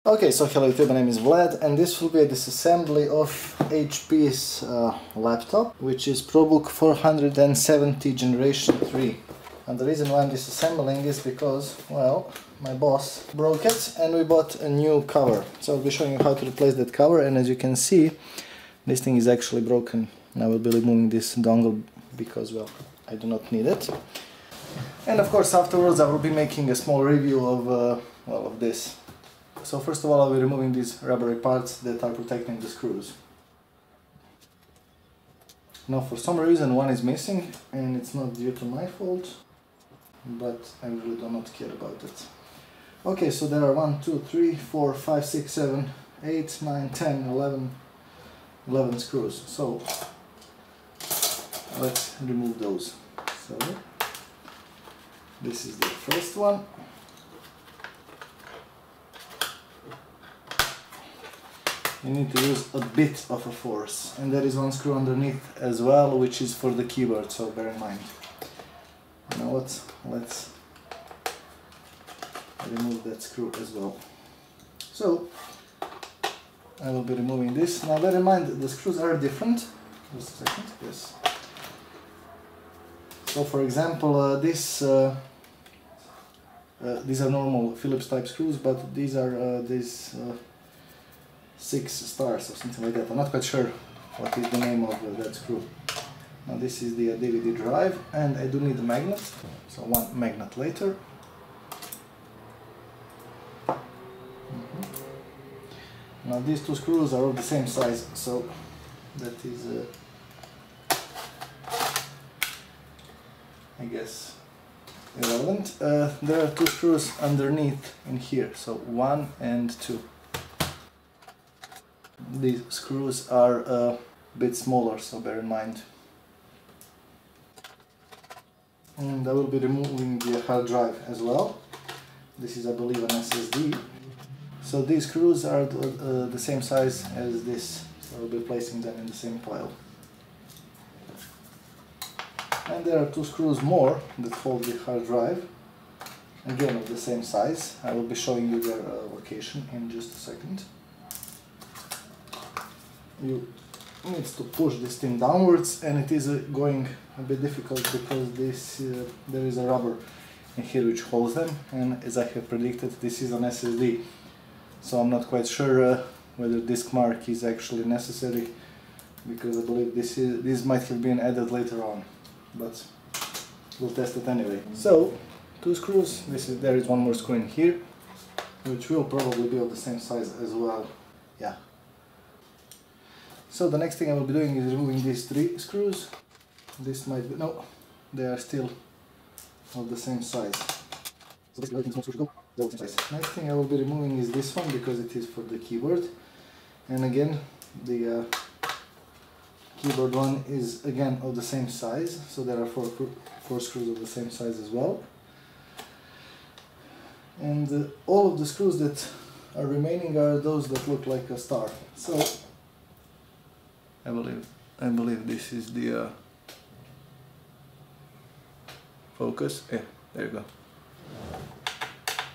Okay, so hello YouTube, my name is Vlad, and this will be a disassembly of HP's laptop, which is Probook 470 Generation 3. And the reason why I'm disassembling is because, well, my boss broke it and we bought a new cover. So I'll be showing you how to replace that cover, and as you can see, this thing is actually broken. And I will be removing this dongle because, well, I do not need it. And of course afterwards I will be making a small review of, well, of this. So first of all, I'll be removing these rubbery parts that are protecting the screws. Now for some reason one is missing, and it's not due to my fault, but I really do not care about it. Okay, so there are 1, 2, 3, 4, 5, 6, 7, 8, 9, 10, 11 screws. So let's remove those. So this is the first one. You need to use a bit of a force, and there is one screw underneath as well, which is for the keyboard, so bear in mind. Now let's remove that screw as well. So I will be removing this. Now bear in mind the screws are different. Just a second. Yes. So for example, these are normal Phillips type screws, but these are 6 stars or something like that. I'm not quite sure what is the name of that screw. Now this is the DVD drive, and I do need a magnet, so one magnet later. Now these two screws are of the same size, so that is I guess irrelevant. There are 2 screws underneath in here, so 1 and 2. These screws are a bit smaller, so bear in mind. And I will be removing the hard drive as well. This is, I believe, an SSD. So these screws are the same size as this, so I will be placing them in the same pile. And there are 2 screws more that hold the hard drive, again of the same size. I will be showing you their location in just a second. You need to push this thing downwards, and it is going a bit difficult because there is a rubber in here which holds them, and as I have predicted, this is an SSD, so I'm not quite sure whether disk mark is actually necessary, because I believe this might have been added later on, but we'll test it anyway. So 2 screws. There is one more screw in here, which will probably be of the same size as well. Yeah. So the next thing I will be doing is removing these 3 screws. This might be, no, they are still of the same size. So basically everything should go, they're of the same size. Next thing I will be removing is this one, because it is for the keyboard. And again, the keyboard one is again of the same size, so there are 4 screws of the same size as well. And all of the screws that are remaining are those that look like a star. So I believe this is the focus. Yeah, there you go.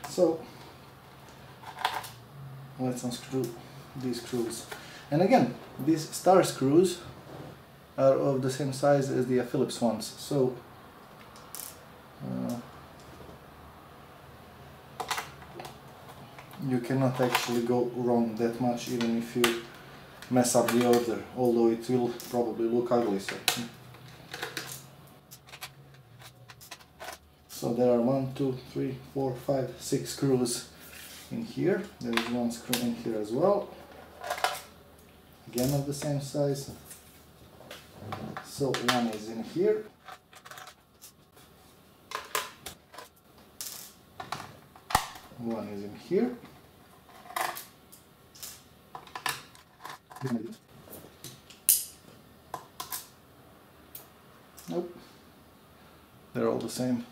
So let's unscrew these screws. And again, these star screws are of the same size as the Phillips ones. So you cannot actually go wrong that much, even if you mess up the order, although it will probably look ugly. So there are 1, 2, 3, 4, 5, 6 screws in here. There is 1 screw in here as well, again of the same size. So 1 is in here. One is in here. Nope, they're all the same.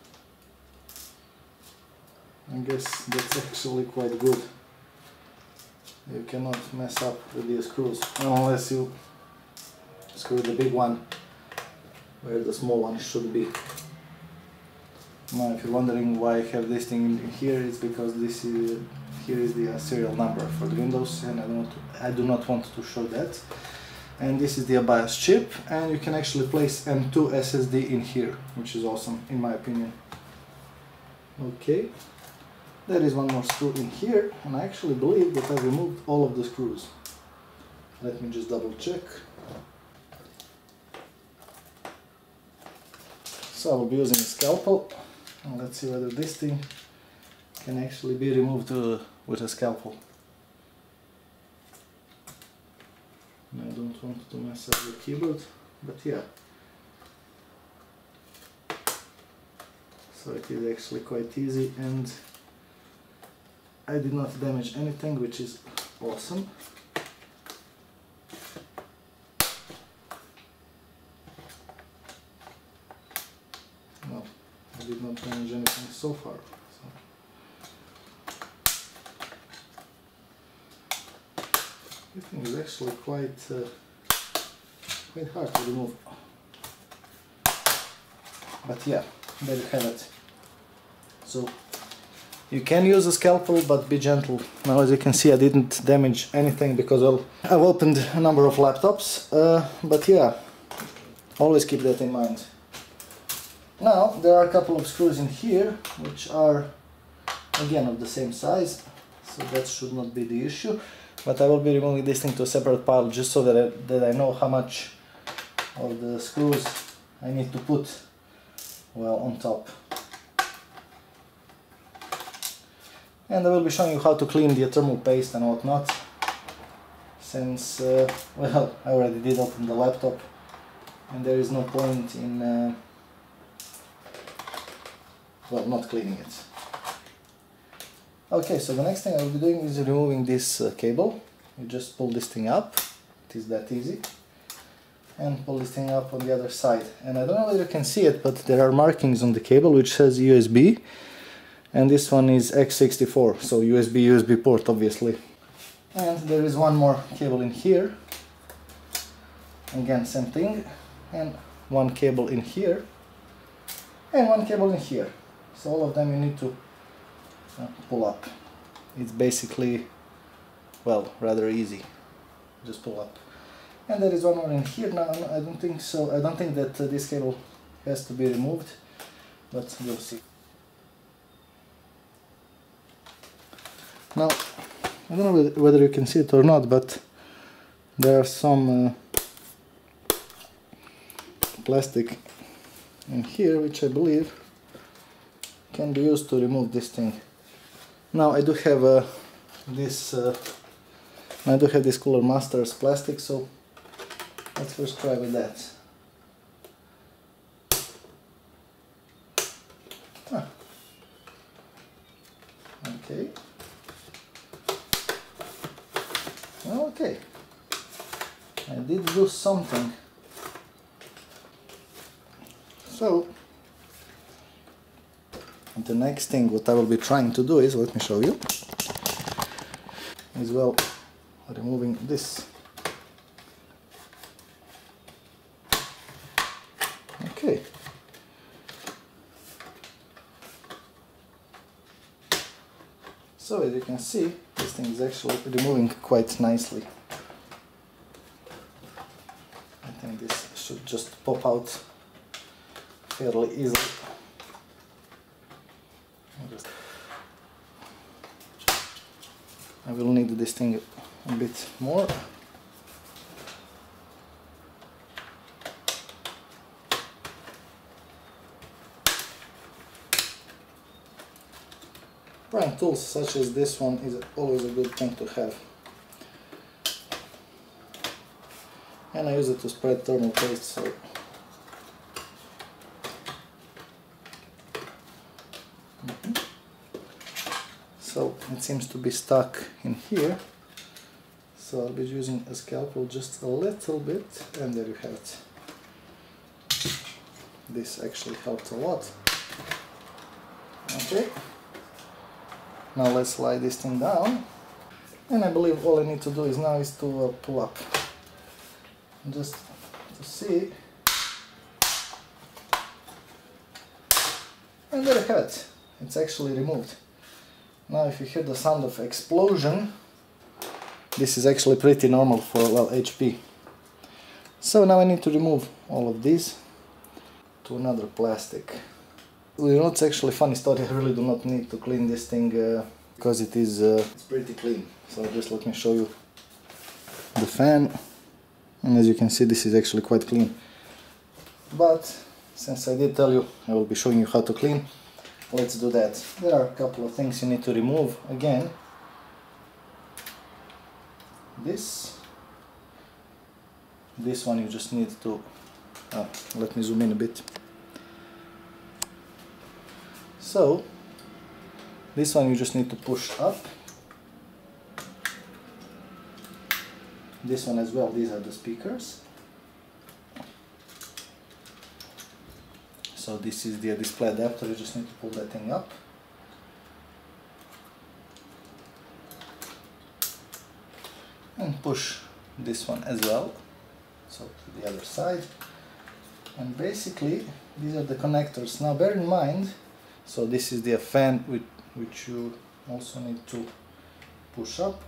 I guess that's actually quite good. You cannot mess up with these screws unless you screw the big one where the small one should be. Now if you're wondering why I have this thing in here, it's because this is here is the serial number for the Windows, and I do not want to show that. And this is the BIOS chip, and you can actually place M2 SSD in here, which is awesome in my opinion. Okay, there is one more screw in here, and I actually believe that I removed all of the screws. Let me just double check. So I will be using a scalpel, and let's see whether this thing can actually be removed with a scalpel. I don't want to mess up the keyboard, but yeah. So it is actually quite easy, and I did not damage anything, which is awesome. No, I did not damage anything so far. This thing is actually quite hard to remove. But yeah, there you have it. So you can use a scalpel, but be gentle. Now, as you can see, I didn't damage anything because, well, I've opened a number of laptops. But yeah, always keep that in mind. Now, there are a couple of screws in here, which are again of the same size, so that should not be the issue. But I will be removing this thing to a separate pile, just so that I know how much of the screws I need to put, well, on top. And I will be showing you how to clean the thermal paste and whatnot, since, well, I already did open the laptop, and there is no point in, well, not cleaning it. Okay, so the next thing I will be doing is removing this cable. You just pull this thing up, it is that easy, and pull this thing up on the other side. And I don't know whether you can see it, but there are markings on the cable which says USB, and this one is X64, so USB port obviously. And there is one more cable in here, again same thing, and one cable in here, and one cable in here. So all of them you need to pull up. It's basically, well, rather easy. Just pull up. And there is one more in here. Now I don't think so. I don't think that this cable has to be removed, but we'll see. Now I don't know whether you can see it or not, but there are some plastic in here which I believe can be used to remove this thing. Now I do have this Cooler Masters plastic, so let's first try with that. Okay. Well, okay. I did do something. So the next thing what I will be trying to do is, let me show you, is, well, removing this. Okay. So as you can see, this thing is actually removing quite nicely. I think this should just pop out fairly easily. I will need this thing a bit more. Prying tools such as this one is always a good thing to have. And I use it to spread thermal paste, so so it seems to be stuck in here, so I'll be using a scalpel just a little bit, and there you have it. This actually helped a lot. Okay, now let's slide this thing down, and I believe all I need to do is to pull up, just to see, and there you have it. It's actually removed. Now if you hear the sound of explosion, this is actually pretty normal for, well, HP. So now I need to remove all of these to another plastic. You know, it's actually a funny story. I really do not need to clean this thing because it is it's pretty clean. So just let me show you the fan, and as you can see, this is actually quite clean. But since I did tell you I will be showing you how to clean, let's do that. There are a couple of things you need to remove. Again, this one you just need to let me zoom in a bit. So this one you just need to push up. This one as well, these are the speakers. So this is the display adapter, you just need to pull that thing up. And push this one as well, so to the other side. And basically these are the connectors. Now bear in mind, so this is the fan which you also need to push up.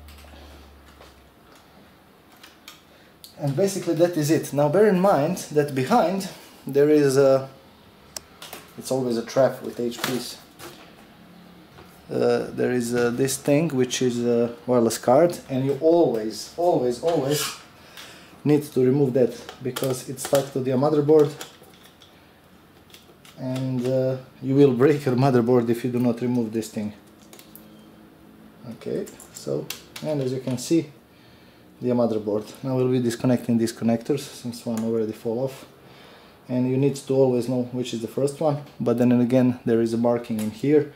And basically that is it. Now bear in mind that behind there is a, it's always a trap with HPs. There is this thing which is a wireless card, and you always need to remove that because it's stuck to the motherboard, and you will break your motherboard if you do not remove this thing. Okay, so, and as you can see, the motherboard. Now we'll be disconnecting these connectors since one already fall off, and you need to always know which is the first one, but then again there is a marking in here,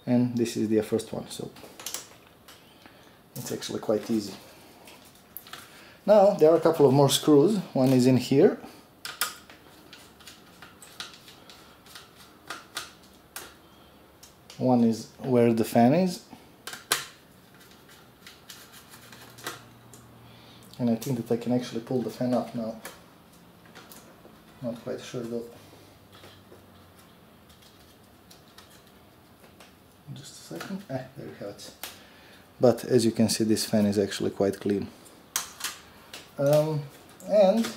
and this is the first one, so it's actually quite easy. Now there are a couple of more screws. One is in here, one is where the fan is, and I think that I can actually pull the fan up now. Not quite sure though. Just a second. There you have it. But as you can see, this fan is actually quite clean. And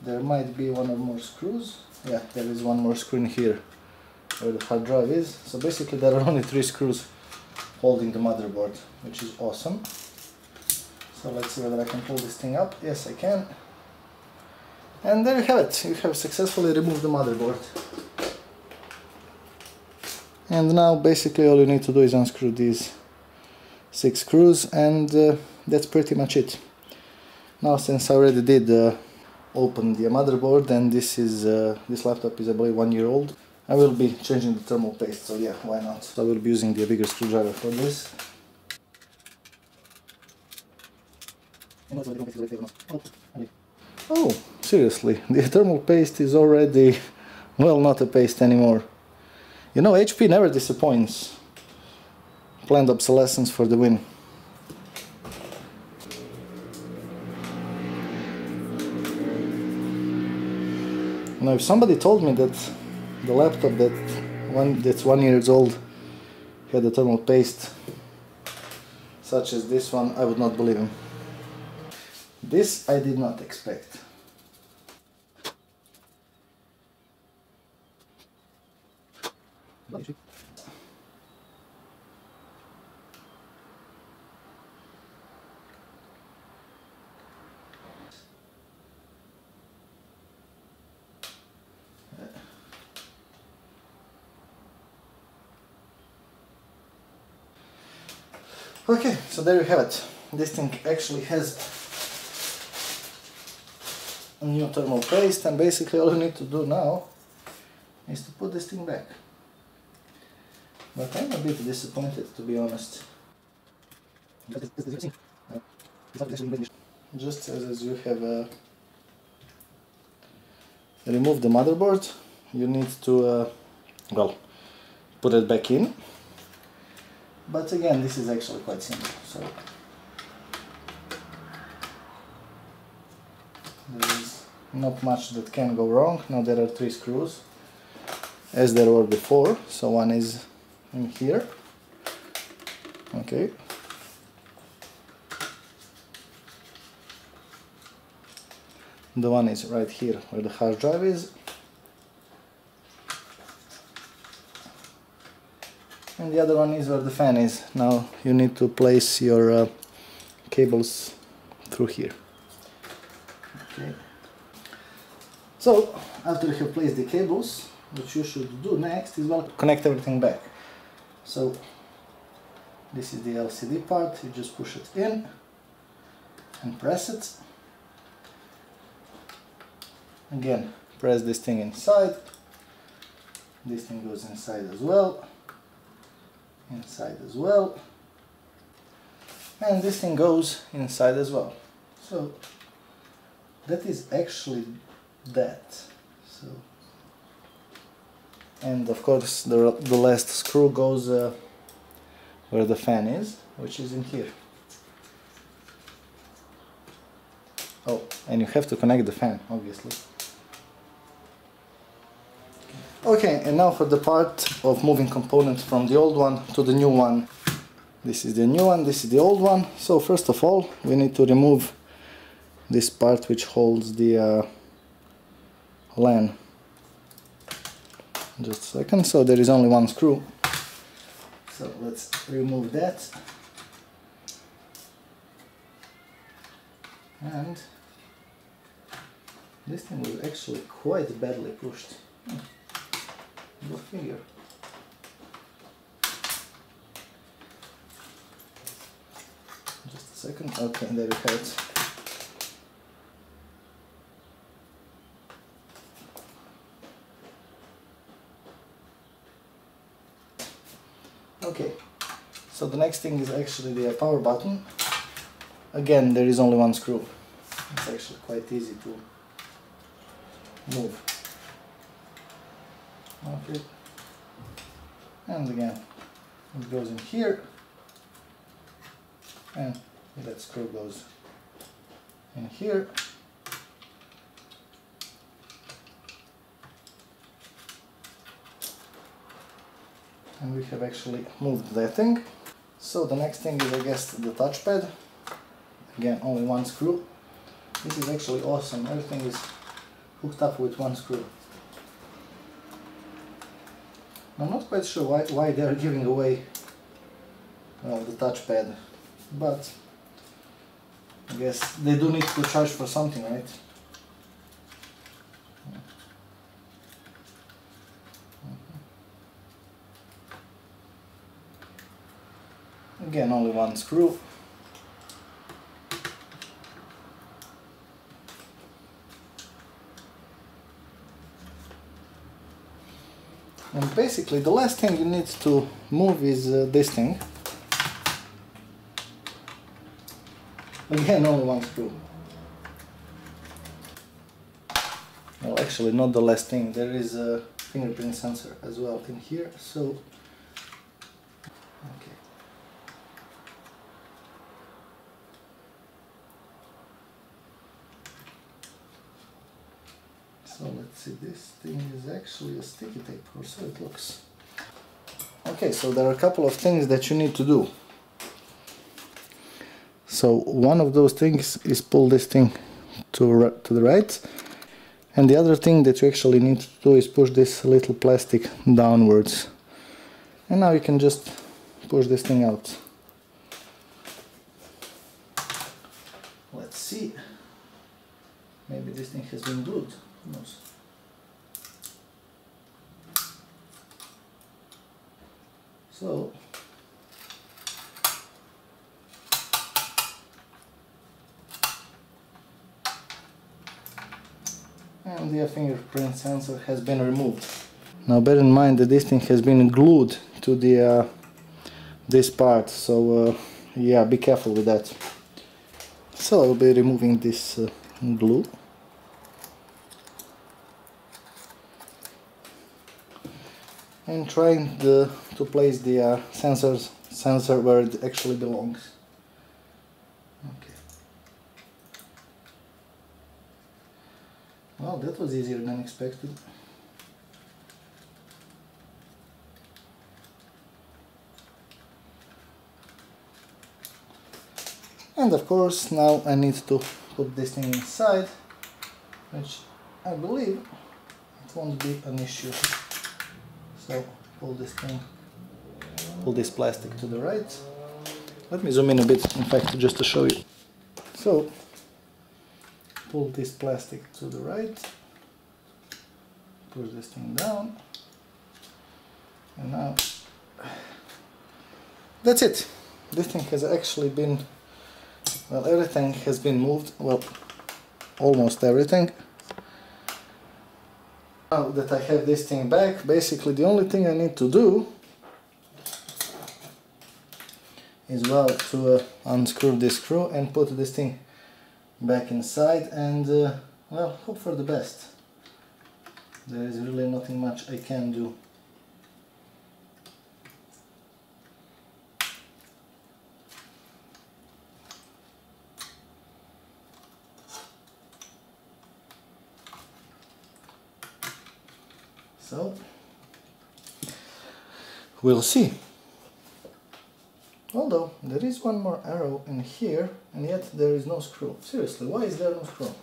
there might be one or more screws. Yeah, there is one more screw in here where the hard drive is. So basically there are only 3 screws holding the motherboard, which is awesome. So let's see whether I can pull this thing up. Yes, I can. And there you have it. You have successfully removed the motherboard. And now basically all you need to do is unscrew these 6 screws, and that's pretty much it. Now since I already did open the motherboard, and this laptop is I believe 1 year old, I will be changing the thermal paste, so yeah, why not. So I will be using the bigger screwdriver for this. Oh, seriously, the thermal paste is already, well, not a paste anymore. You know, HP never disappoints. Planned obsolescence for the win. Now, if somebody told me that the laptop that's 1 year old had a thermal paste such as this one, I would not believe him. This I did not expect. Okay, so there you have it. This thing actually has a new thermal paste, and basically all you need to do now is to put this thing back. But I'm a bit disappointed, to be honest. Just as you have removed the motherboard, you need to well, put it back in. But again, this is actually quite simple. So there is not much that can go wrong. Now there are 3 screws, as there were before. So one is in here, Okay. The one is right here where the hard drive is. And the other one is where the fan is. Now you need to place your cables through here. Okay. So after you have placed the cables, what you should do next is, well, connect everything back. So this is the LCD part, you just push it in and press it. Again, press this thing inside. This thing goes inside as well. Inside as well. And this thing goes inside as well. So that is actually that. So, and of course the last screw goes where the fan is, which is in here. Oh, and you have to connect the fan, obviously. Okay, and now for the part of moving components from the old one to the new one. This is the new one, this is the old one. So first of all, we need to remove this part which holds the LAN. Just a second, so there is only one screw. So let's remove that. And this thing was actually quite badly pushed. Go figure. Just a second. Okay, there you have it. Okay, so the next thing is actually the power button. Again, there is only one screw. It's actually quite easy to move. Okay, and again it goes in here, and that screw goes in here. And we have actually moved that thing. So the next thing is, I guess, the touchpad. Again, only one screw. This is actually awesome. Everything is hooked up with one screw. I'm not quite sure why they are giving away the touchpad, but I guess they do need to charge for something, right? Again, only one screw. And basically the last thing you need to move is this thing. Again, only one screw. Well, actually not the last thing, there is a fingerprint sensor as well in here, so okay. So let's see, this thing is actually a sticky tape, or so it looks. Okay, so there are a couple of things that you need to do. So one of those things is pull this thing to the right, and the other thing that you actually need to do is push this little plastic downwards. And now you can just push this thing out. Let's see. Maybe this thing has been glued. Who knows? So and the fingerprint sensor has been removed. Now bear in mind that this thing has been glued to the this part, so yeah, be careful with that. So I'll be removing this glue. And trying to place the sensor where it actually belongs. Okay. Well, that was easier than expected. And of course now I need to put this thing inside, which I believe it won't be an issue. So pull this plastic to the right. Let me zoom in a bit, in fact, just to show you. So pull this plastic to the right, push this thing down, and now that's it. This thing has actually been, well, everything has been moved, well, almost everything. Now that I have this thing back, basically the only thing I need to do is, well, to unscrew this screw and put this thing back inside and, well, hope for the best. There is really nothing much I can do. So, we'll see. Although, there is one more arrow in here, and yet there is no screw. Seriously, why is there no screw?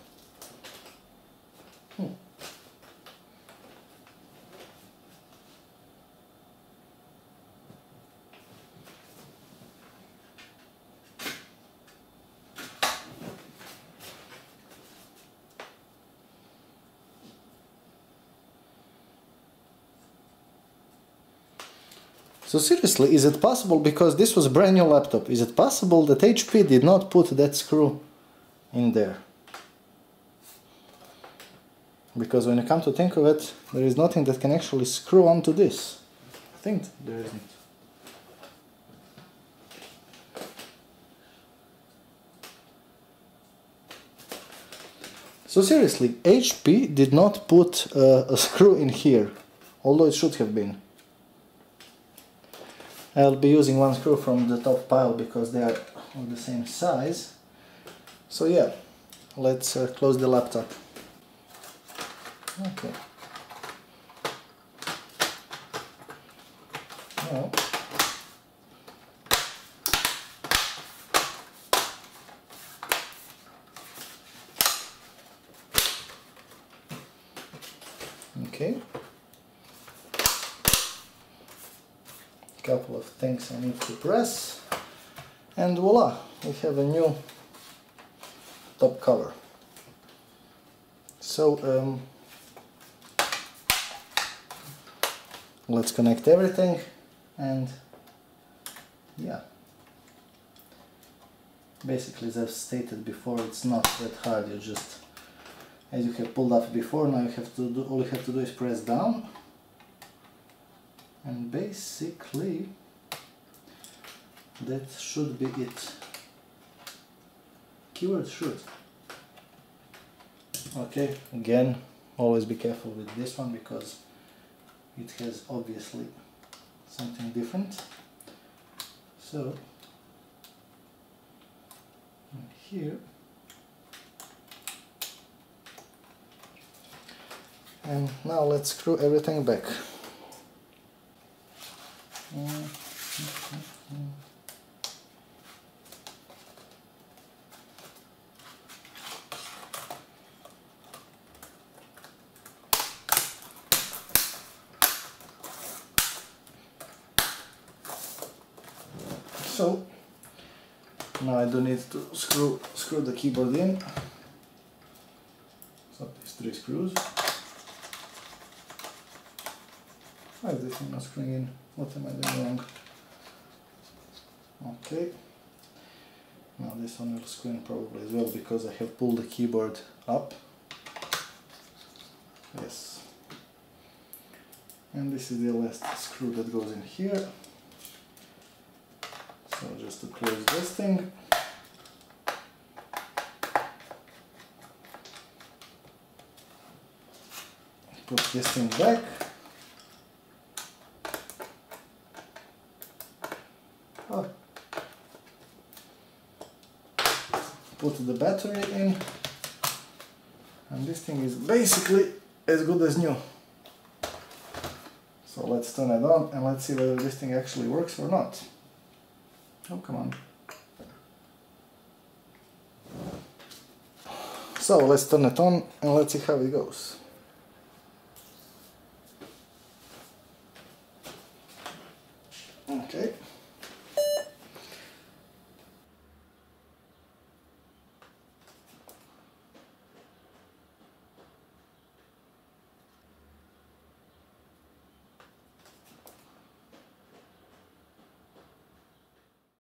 So seriously, is it possible, because this was a brand new laptop, is it possible that HP did not put that screw in there? Because when you come to think of it, there is nothing that can actually screw onto this. I think there isn't. So seriously, HP did not put a screw in here, although it should have been. I'll be using one screw from the top pile because they are of the same size. So yeah, let's close the laptop. Okay. Now, okay. Couple of things I need to press, and voila, we have a new top cover. So let's connect everything, and yeah, basically, as I've stated before, it's not that hard. You just, as you have pulled up before, now you have to do, all you have to do is press down. And basically, that should be it. Keyword should. Okay, again, always be careful with this one because it has obviously something different. So, here, and now let's screw everything back. So now I do need to screw the keyboard in. So these 3 screws. Why is this thing not screwing in? What am I doing wrong? Okay. Now this one will screw in probably as well because I have pulled the keyboard up. Yes. And this is the last screw that goes in here. So just to close this thing. Put this thing back. Put the battery in, and this thing is basically as good as new. So let's turn it on and let's see whether this thing actually works or not. Oh, come on. So let's turn it on and let's see how it goes.